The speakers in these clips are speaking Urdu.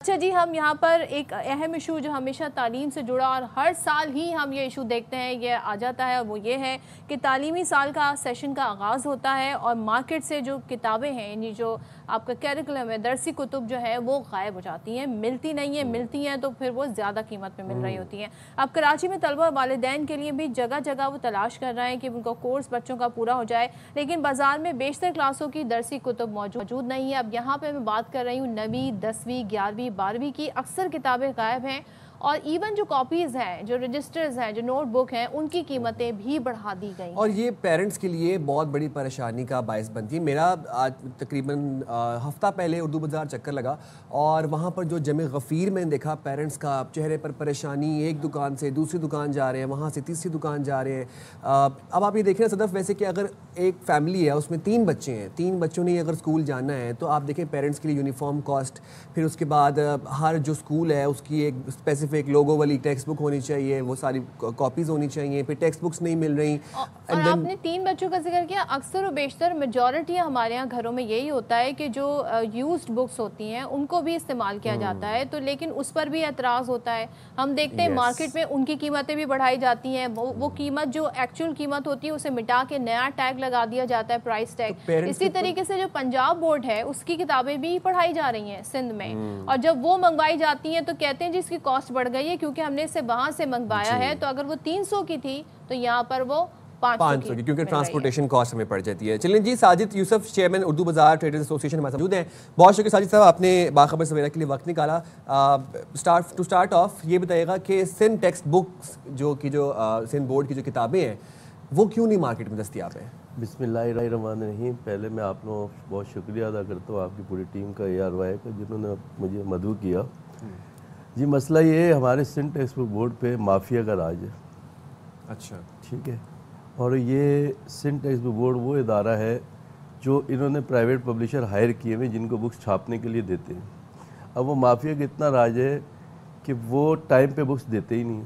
اچھا جی، ہم یہاں پر ایک اہم ایشو جو ہمیشہ تعلیم سے جڑا اور ہر سال ہی ہم یہ ایشو دیکھتے ہیں، یہ آ جاتا ہے، اور وہ یہ ہے کہ تعلیمی سال کا سیشن کا آغاز ہوتا ہے اور مارکیٹ سے جو کتابیں ہیں، یعنی جو آپ کا کیریکولم ہے، درسی کتب جو ہے وہ غائب ہو جاتی ہیں، ملتی نہیں ہیں، ملتی ہیں تو پھر وہ زیادہ قیمت میں مل رہی ہوتی ہیں۔ اب کراچی میں طلبہ والدین کے لیے بھی جگہ جگہ وہ تلاش کر رہے ہیں کہ ان کا کورس بچوں کا پورا ہو جائے، لیکن بازار میں بیشتر کلاسوں کی درسی کتب موجود نہیں ہے۔ اب یہاں پہ میں بات کر رہی ہوں 9ویں 10ویں 11ویں 12ویں کی اکثر کتابیں غائب ہیں، اور ایون جو کاپیز ہیں، جو رجسٹرز ہیں، جو نوٹ بک ہیں، ان کی قیمتیں بھی بڑھا دی گئی ہیں، اور یہ پیرنٹس کے لیے بہت بڑی پریشانی کا باعث بنتی ہے۔ میرا آج تقریباً ہفتہ پہلے اردو بازار چکر لگا اور وہاں پر جو جمع غفیر میں دیکھا پیرنٹس کا چہرے پر پریشانی، ایک دکان سے دوسری دکان جا رہے ہیں، وہاں سے تیسری دکان جا رہے ہیں۔ اب آپ یہ دیکھیں صدف، ویسے کہ اگر ایک فیملی ہے اس میں 3 بچے ہیں، 3 بچوں نے اگر اسکول جانا ہے تو آپ دیکھیں پیرنٹس کے لیے یونیفارم کاسٹ، پھر اس کے بعد ہر جو اسکول ہے اس کی ایک اسپیسیفک لوگو والی ٹیکسٹ بک ہونی چاہیے، وہ ساری کاپیز ہونی چاہیے، پھر ٹیکسٹ بکس نہیں مل رہی۔ اور آپ نے 3 بچوں کا ذکر کیا، اکثر و بیشتر میجورٹی ہمارے یہاں گھروں میں یہی ہوتا ہے کہ جو یوزڈ بکس ہوتی ہیں ان کو بھی استعمال کیا جاتا ہے، تو لیکن اس پر بھی اعتراض ہوتا ہے۔ ہم دیکھتے ہیں مارکیٹ میں ان کی قیمتیں بھی بڑھائی جاتی ہیں، وہ قیمت جو ایکچوئل قیمت ہوتی ہے اسے مٹا کے نیا ٹیگ لگا دیا جاتا ہے، پرائس ٹیگ۔ اسی طریقے سے جو پنجاب بورڈ ہے اس کی کتابیں بھی پڑھائی جا رہی ہیں سندھ میں، اور جب وہ منگوائی جاتی ہیں تو کہتے ہیں جی اس کی کاسٹ بڑھ گئی ہے کیونکہ ہم نے اسے وہاں سے منگوایا ہے، تو اگر وہ 300 کی تھی تو یہاں پر وہ 500 کی، کیونکہ ٹرانسپورٹیشن کاسٹ ہمیں پڑ جاتی ہے۔ چلیں جی، ساجد یوسف چیئرمین اردو بازار ٹریڈرز ایسوسی ایشن ہمارے ساتھ موجود ہیں۔ بہت شکریہ ساجد صاحب، آپ نے باخبر سویرا کے لیے وقت نکالا۔ ٹو اسٹارٹ آف یہ بتائیے گا کہ سندھ ٹیکسٹ بکس جو سندھ بورڈ کی جو کتابیں ہیں وہ کیوں نہیں مارکیٹ میں دستیاب ہیں؟ بسم اللہ الرحمن الرحیم۔ پہلے میں آپ کو بہت شکریہ ادا کرتا ہوں آپ کی پوری ٹیم کا، ARY کا، جنہوں نے مجھے مدعو کیا۔ جی مسئلہ یہ ہے، ہمارے سندھ ٹیکسٹ بک بورڈ پہ مافیا کا راج ہے۔ اچھا، ٹھیک ہے، اور یہ سندھ ٹیکسٹ بک بورڈ وہ ادارہ ہے جو انہوں نے پرائیویٹ پبلشر ہائر کیے ہوئے جن کو بکس چھاپنے کے لیے دیتے ہیں۔ اب وہ مافیا کا اتنا راج ہے کہ وہ ٹائم پہ بکس دیتے ہی نہیں۔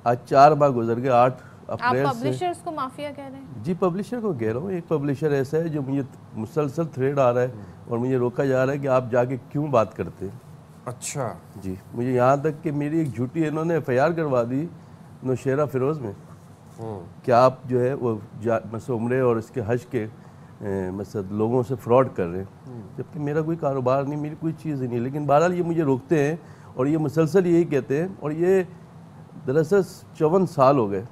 آج 4 ماہ گزر گئے، 8 اپریل سے۔ آپ پبلشرز کو مافیا کہہ رہے ہیں؟ جی پبلشر کو کہہ رہا ہوں، ایک پبلشر ایسا ہے جو مجھے مسلسل تھریڈ آ رہا ہے اور مجھے روکا جا رہا ہے کہ آپ جا کے کیوں بات کرتے ہیں۔ اچھا جی، مجھے یہاں تک کہ میری ایک جھوٹی انہوں نے FIR کروا دی نوشیرہ فیروز میں کہ آپ جو ہے وہ مثلا عمرے اور اس کے حج کے مثلا لوگوں سے فراڈ کر رہے ہیں، جبکہ میرا کوئی کاروبار نہیں، میری کوئی چیز ہی نہیں، لیکن بہرحال یہ مجھے روکتے ہیں اور یہ مسلسل یہی کہتے ہیں۔ اور یہ دراصل 54 سال ہو گئے،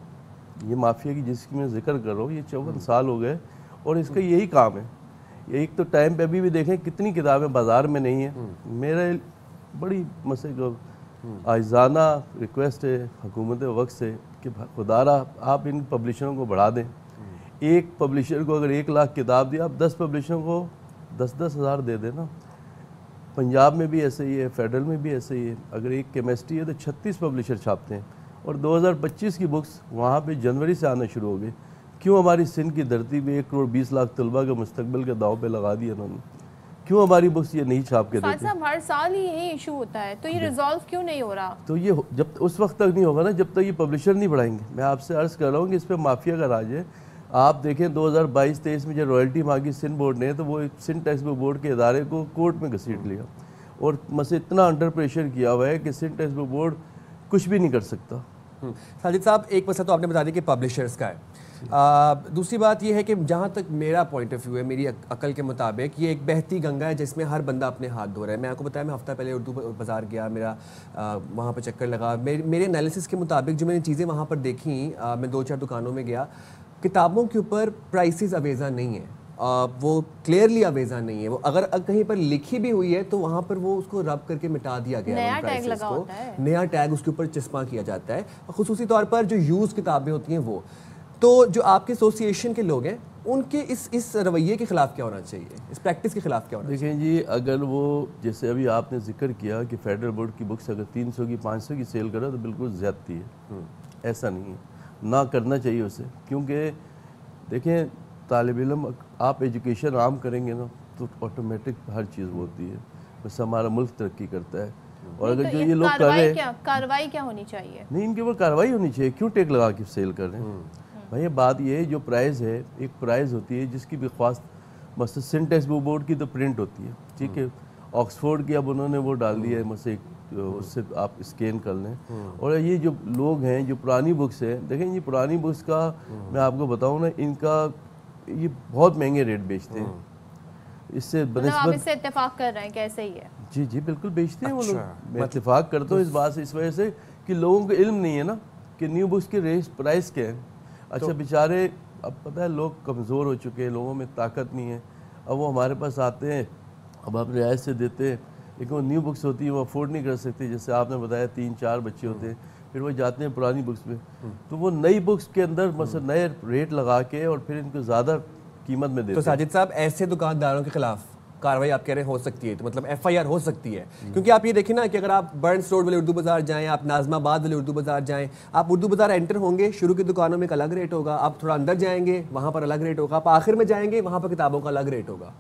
یہ مافیا کی جس کی میں ذکر کر رہا ہوں، یہ 54 سال ہو گئے اور اس کا یہی کام ہے۔ ایک تو ٹائم پہ ابھی بھی دیکھیں کتنی کتابیں بازار میں نہیں ہیں۔ میرا بڑی مسئلہ عاجزانہ ریکویسٹ ہے حکومت وقت سے کہ خدا را آپ ان پبلشروں کو بڑھا دیں۔ ایک پبلشر کو اگر 1 لاکھ کتاب دی، آپ 10 پبلشروں کو 10-10 ہزار دے دیں نا۔ پنجاب میں بھی ایسے ہی ہے، فیڈرل میں بھی ایسے ہی ہے۔ اگر ایک کیمسٹری ہے تو 36 پبلشر چھاپتے ہیں، اور 2025 کی بکس وہاں پہ جنوری سے آنا شروع ہو گئی۔ کیوں ہماری سندھ کی دھرتی پہ 1 کروڑ 20 لاکھ طلبہ کے مستقبل کے داؤ پہ لگا دیا انہوں نے؟ کیوں ہماری بکس یہ نہیں چھاپ کے دیتے؟ فاضل صاحب، ہر سال ہی یہی ایشو ہوتا ہے، تو یہ ریزالو کیوں نہیں ہو رہا؟ تو یہ جب اس وقت تک نہیں ہوگا نا جب تک یہ پبلشر نہیں بڑھائیں گے۔ میں آپ سے عرض کر رہا ہوں کہ اس پہ مافیا کا راج ہے۔ آپ دیکھیں 2022-23 میں جو رائلٹی مانگی سندھ بورڈ نے تو وہ سندھ ٹیکسٹ بک بورڈ کے ادارے کو کورٹ میں گھسیٹ لیا، اور مسئلہ اتنا انڈر پریشر کیا ہوا ہے کہ سندھ ٹیکسٹ بک بورڈ کچھ بھی نہیں کر سکتا۔ ساجد صاحب، ایک مسئلہ تو آپ نے بتا دیا کہ پبلشرز کا ہے، دوسری بات یہ ہے کہ جہاں تک میرا پوائنٹ آف ویو ہے، میری عقل کے مطابق یہ ایک بہتی گنگا ہے جس میں ہر بندہ اپنے ہاتھ دھو رہا ہے۔ میں آپ کو بتایا، میں ہفتہ پہلے اردو بازار گیا، میرا وہاں پہ چکر لگا، میرے انالیسس کے مطابق جو میں نے چیزیں وہاں پر دیکھیں، میں 2-4 دکانوں میں گیا، کتابوں کے اوپر پرائسز اویزہ نہیں ہیں، وہ کلیئرلی اویزہ نہیں ہے۔ وہ اگر کہیں پر لکھی بھی ہوئی ہے تو وہاں پر وہ اس کو رب کر کے مٹا دیا گیا ہے، نیا ٹیگ لگا ہوتا ہے، نیا ٹیگ اس کے اوپر چسپاں کیا جاتا ہے، خصوصی طور پر جو یوز کتابیں ہوتی ہیں وہ۔ تو جو آپ کے ایسوسی ایشن کے لوگ ہیں ان کے اس رویے کے خلاف کیا ہونا چاہیے، اس پریکٹس کے خلاف کیا ہونا چاہیے؟ دیکھیں جی، اگر وہ جیسے ابھی آپ نے ذکر کیا کہ فیڈرل بورڈ کی بکس اگر 300 کی 500 کی سیل کرو تو بالکل زیادتی ہے، ایسا نہیں ہے، نہ کرنا چاہیے اسے۔ کیونکہ دیکھیں طالب علم، آپ ایجوکیشن عام کریں گے نا تو آٹومیٹک ہر چیز ہوتی ہے، بس ہمارا ملک ترقی کرتا ہے۔ اور اگر جو یہ لوگ کر رہے ہیں، کارروائی کیا ہونی چاہیے؟ نہیں، ان کے اوپر کارروائی ہونی چاہیے۔ کیوں ٹیگ لگا کے سیل کر رہے ہیں؟ بھائی بات یہ ہے، جو پرائز ہے، ایک پرائز ہوتی ہے جس کی بھی خواست مثلا سندھ ٹیکسٹ بک بورڈ کی تو پرنٹ ہوتی ہے، ٹھیک ہے، آکسفورڈ کی اب انہوں نے وہ ڈال دی ہے مجھے، اس سے آپ اسکین کر لیں. اور یہ جو لوگ ہیں جو پرانی بکس ہیں، دیکھیں یہ پرانی بکس کا میں آپ کو بتاؤں نا، ان کا یہ بہت مہنگے ریٹ بیچتے ہیں. اس سے آپ اس سے اتفاق کر رہے ہیں کیسے ہی ہے؟ جی جی بالکل بیچتے ہیں وہ لوگ. میں اتفاق کرتا ہوں اس بات سے، اس وجہ سے کہ لوگوں کو علم نہیں ہے نا کہ نیو بکس کے پرائس کیا ہے. اچھا بیچارے اب پتہ ہے لوگ کمزور ہو چکے ہیں، لوگوں میں طاقت نہیں ہے، اب وہ ہمارے پاس آتے ہیں، اب آپ رعایت سے دیتے ہیں، لیکن وہ نیو بکس ہوتی ہیں وہ افورڈ نہیں کر سکتے. جیسے آپ نے بتایا 3-4 بچے ہوتے ہیں، پھر وہ جاتے ہیں پرانی بکس میں، تو وہ نئی بکس کے اندر مثلا نئے ریٹ لگا کے اور پھر ان کو زیادہ قیمت میں دیتے ہیں. تو ساجد صاحب ایسے دکانداروں کے خلاف کاروائی آپ کہہ رہے ہیں ہو سکتی ہے، تو مطلب ایف آئی آر ہو سکتی ہے؟ کیونکہ آپ یہ دیکھیں نا کہ اگر آپ برنس روڈ والے اردو بازار جائیں، آپ ناظم آباد والے اردو بازار جائیں، آپ اردو بازار انٹر ہوں گے، شروع کی دکانوں میں ایک الگ ریٹ ہوگا، آپ تھوڑا اندر جائیں گے وہاں پر الگ ریٹ ہوگا، آپ آخر میں جائیں گے وہاں پر کتابوں کا الگ ریٹ ہوگا.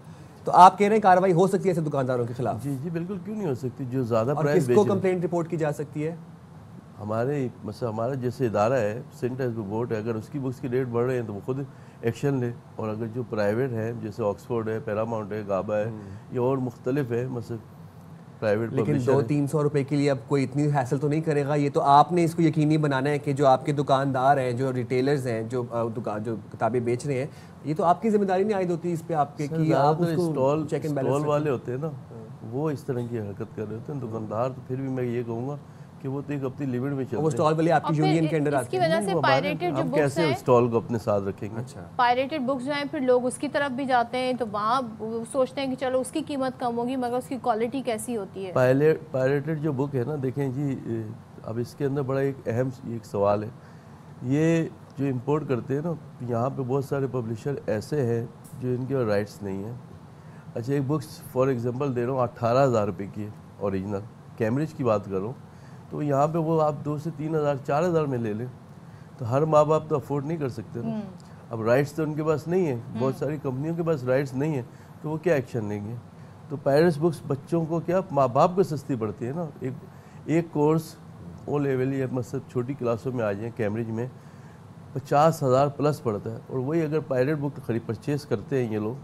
تو آپ کہہ رہے ہیں کاروائی ہو سکتی ہے ایسے دکانداروں کے خلاف؟ جی جی بالکل، کیوں نہیں ہو سکتی؟ جو زیادہ اور پرائز کس کو کمپلینٹ رپورٹ کی جا سکتی ہے؟ ہمارے مثلا ہمارا جیسے ادارہ ہے سینٹ ایز بورڈ ہے، اگر اس کی بکس کی ریٹ بڑھ رہے ہیں تو وہ خود ایکشن لے. اور اگر جو پرائیویٹ ہے جیسے آکسفورڈ ہے، پیراماؤنٹ ہے، گابا ہے، یہ اور مختلف ہے مثلا پرائیویٹ. لیکن 200-300 روپے کے لیے اب کوئی اتنی حاصل تو نہیں کرے گا. یہ تو آپ نے اس کو یقینی بنانا ہے کہ جو آپ کے دکاندار ہیں، جو ریٹیلرز ہیں، جو کتابیں بیچ رہے ہیں، یہ تو آپ کی ذمہ داری نہیں عائد ہوتی اس پہ آپ کے کہ آپ اس کو چیک اینڈ بیلنس. اسٹال والے ہوتے ہیں نا وہ اس طرح کی حرکت کر رہے ہوتے ہیں. دکاندار تو پھر بھی میں یہ کہوں گا کہ وہ تو ایک اپنی لیمٹ میں چلتے ہیں. وہ اسٹال والے آپ کی یونین کے انڈر آتے ہیں. اس کی وجہ سے پائریٹڈ جو ہم بکس کیسے ہیں، اسٹال کو اپنے ساتھ رکھیں گے؟ اچھا پائریٹڈ بکس جو ہیں پھر لوگ اس کی طرف بھی جاتے ہیں، تو وہاں سوچتے ہیں کہ چلو اس کی قیمت کم ہوگی مگر اس کی کوالٹی کیسی ہوتی ہے. پائریٹڈ جو بک ہے نا، دیکھیں جی اب اس کے اندر بڑا ایک اہم ایک سوال ہے. یہ جو امپورٹ کرتے ہیں نا، یہاں پہ بہت سارے پبلشر ایسے ہیں جو ان کے رائٹس نہیں ہیں. اچھا ایک بکس فار ایگزامپل دے رہا ہوں 18,000 روپے کی ہے اوریجنل، کیمبرج کی بات کر رہا ہوں، تو یہاں پہ وہ آپ 2 سے 3,000 4,000 میں لے لیں، تو ہر ماں باپ تو افورڈ نہیں کر سکتے نا. اب رائٹس تو ان کے پاس نہیں ہے، بہت ساری کمپنیوں کے پاس رائٹس نہیں ہیں، تو وہ کیا ایکشن لیں گے؟ تو پیرنٹس بکس بچوں کو کیا ماں باپ کو سستی پڑتی ہے نا. ایک کورس او لیول یا مطلب چھوٹی کلاسوں میں آ جائیں کیمبرج میں 50,000 پلس پڑتا ہے، اور وہی اگر پائریٹ بک پرچیز کرتے ہیں یہ لوگ،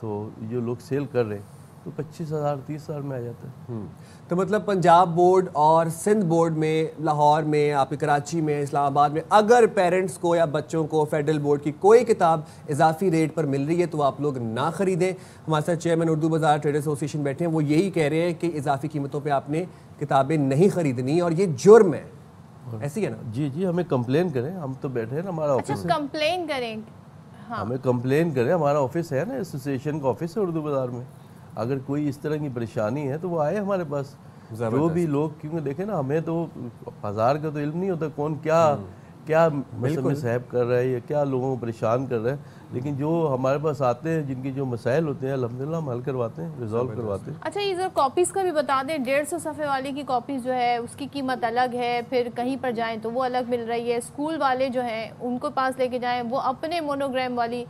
تو جو لوگ سیل کر رہے ہیں تو 25,000 30,000 میں آ جاتا ہے. تو مطلب پنجاب بورڈ اور سندھ بورڈ میں، لاہور میں، آپ کے کراچی میں، اسلام آباد میں اگر پیرنٹس کو یا بچوں کو فیڈرل بورڈ کی کوئی کتاب اضافی ریٹ پر مل رہی ہے تو آپ لوگ نہ خریدیں. ہمارے ساتھ چیئرمین اردو بازار ٹریڈر ایسوسی ایشن بیٹھے ہیں، وہ یہی کہہ رہے ہیں کہ اضافی قیمتوں پہ آپ نے کتابیں نہیں خریدنی اور یہ جرم ہے. ایسی ہے نا؟ جی جی ہمیں کمپلین کریں، ہم تو بیٹھے ہیں نا، ہمارا آفس ہے. کمپلین کریں، ہمیں کمپلین کریں، ہمارا آفس ہے نا، ایسوسی ایشن کا آفس ہے اردو بازار میں. اگر کوئی اس طرح کی پریشانی ہے تو وہ آئے ہمارے پاس. جو بھی لوگ، کیونکہ دیکھیں نا ہمیں تو بازار کا تو علم نہیں ہوتا کون کیا مسائل کر رہا ہے یا کیا لوگوں کو پریشان کر رہا ہے، لیکن جو ہمارے پاس آتے ہیں جن کی جو مسائل ہوتے ہیں الحمدللہ ہم حل کرواتے ہیں، ریزالو کرواتے ہیں. اچھا یہ ذرا کاپیز کا بھی بتا دیں. 150 صفحے والی کی کاپیز جو ہے اس کی قیمت الگ ہے، پھر کہیں پر جائیں تو وہ الگ مل رہی ہے. اسکول والے جو ہیں ان کو پاس لے کے جائیں وہ اپنے مونوگرام والی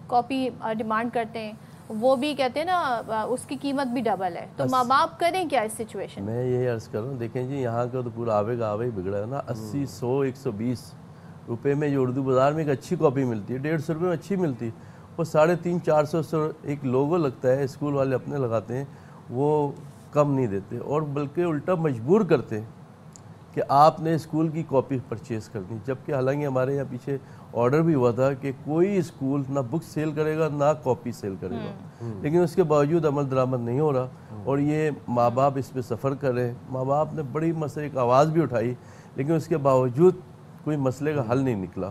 کاپی ڈیمانڈ کرتے ہیں، وہ بھی کہتے ہیں نا اس کی قیمت بھی ڈبل ہے. تو ماں باپ کریں کیا اس سچویشن میں؟ میں یہی عرض کر رہا ہوں، دیکھیں جی یہاں کا تو پورا آوے کا آوے ہی بگڑا ہے نا. 80 100 120 روپے میں جو اردو بازار میں ایک اچھی کاپی ملتی ہے 150 روپے میں اچھی ملتی ہے، وہ 350 400 ایک لوگو لگتا ہے، اسکول والے اپنے لگاتے ہیں، وہ کم نہیں دیتے اور بلکہ الٹا مجبور کرتے ہیں کہ آپ نے اسکول کی کاپی پرچیز کرنی. جبکہ حالانکہ ہمارے یہاں پیچھے آرڈر بھی ہوا تھا کہ کوئی اسکول نہ بک سیل کرے گا نہ کاپی سیل کرے گا، لیکن اس کے باوجود عمل درآمد نہیں ہو رہا اور یہ ماں باپ اس پہ سفر کر رہے ہیں. ماں باپ نے بڑی مسئلہ ایک آواز بھی اٹھائی لیکن اس کے باوجود کوئی مسئلے کا حل نہیں نکلا.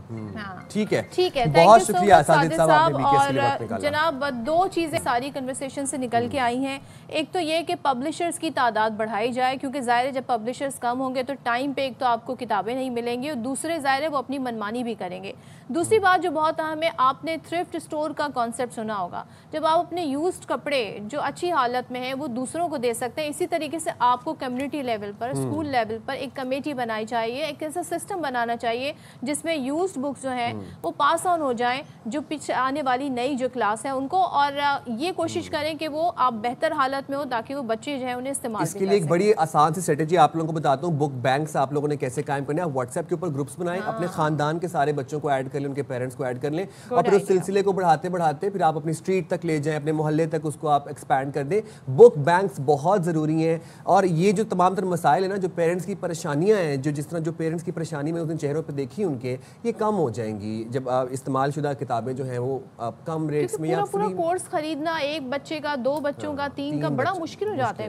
ٹھیک ہے، ٹھیک ہے، بہت شکریہ ساجد صاحب، آپ نے بھی کیس کے لیے وقت اور نکالا. جناب 2 چیزیں ساری کنورسیشن سے نکل کے آئی ہیں. ایک تو یہ کہ پبلشرز کی تعداد بڑھائی جائے، کیونکہ ظاہر ہے جب پبلشرز کم ہوں گے تو ٹائم پہ ایک تو آپ کو کتابیں نہیں ملیں گی اور دوسرے ظاہر ہے وہ اپنی منمانی بھی کریں گے. دوسری بات جو بہت اہم ہے، آپ نے تھرفٹ اسٹور کا کانسیپٹ سنا ہوگا. جب آپ اپنے یوزڈ کپڑے جو اچھی حالت میں ہیں وہ دوسروں کو دے سکتے ہیں، اسی طریقے سے آپ کو کمیونٹی لیول پر، اسکول لیول پر ایک کمیٹی بنائی چاہیے، ایک ایسا سسٹم بنانا چاہیے جس میں یوزڈ بکس جو ہیں وہ پاس آن ہو جائیں جو پیچھے آنے والی نئی جو کلاس ہے ان کو, اور یہ کوشش کریں کہ وہ آپ بہتر حالت میں ہو تاکہ وہ بچے جو ہیں انہیں استعمال اس کے لیے ایک بڑی آسان سی اسٹریٹجی آپ لوگوں کو بتاتا ہوں. بک بینکس آپ لوگوں نے کیسے قائم کرنے ہیں. آپ واٹس ایپ کے اوپر گروپس بنائیں, اپنے خاندان کے سارے بچوں کو ایڈ کر لیں, ان کے پیرنٹس کو ایڈ کر لیں, اور پھر اس سلسلے کو بڑھاتے بڑھاتے پھر آپ اپنی اسٹریٹ تک لے جائیں, اپنے محلے تک اس کو آپ ایکسپینڈ کر دیں. بک بینکس بہت ضروری ہیں, اور یہ جو تمام تر مسائل ہیں نا, جو پیرنٹس کی پریشانیاں ہیں, جو جس طرح جو پیرنٹس کی پریشانی میں اس دن چہروں پہ دیکھی ان کے, یہ کم ہو جائیں گی جب استعمال شدہ کتابیں جو ہیں وہ کم ریٹس میں یا پورا کورس خریدنا ایک بچے کا, 2 بچوں کا, 3 کا بڑا مشکل ہو جاتا ہے.